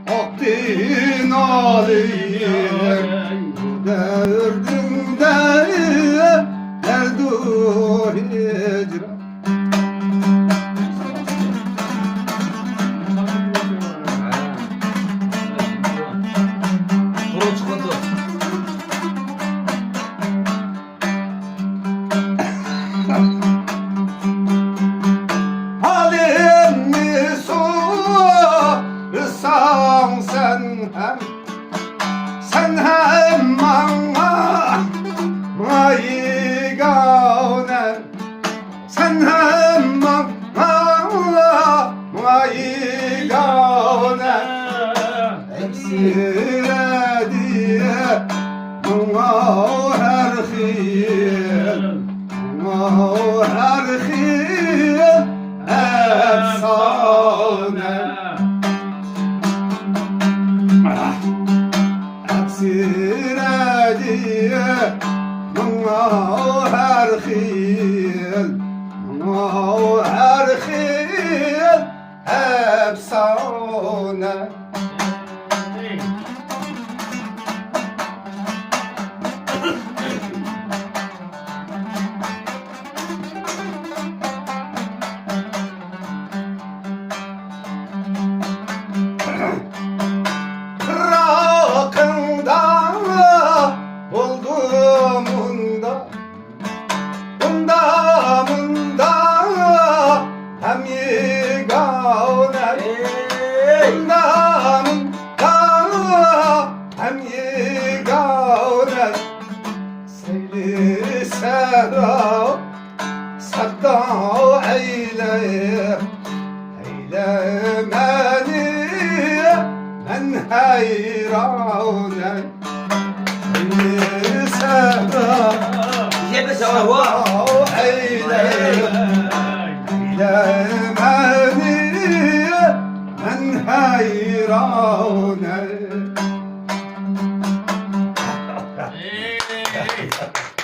Akdin alayım derdimde derdu hicran. Halimi sorsan sen hem bana maygane, sen hem bana maygane. Eksire diye bana her hil, bana her hil efsane. Eksire diye bana her hil, bana her hil efsane. Rakında olduğumunda bunda hem yegane, bunda hem yegane. Seyli sadda eyle meni men hayranım. Eyle meni men hayranım.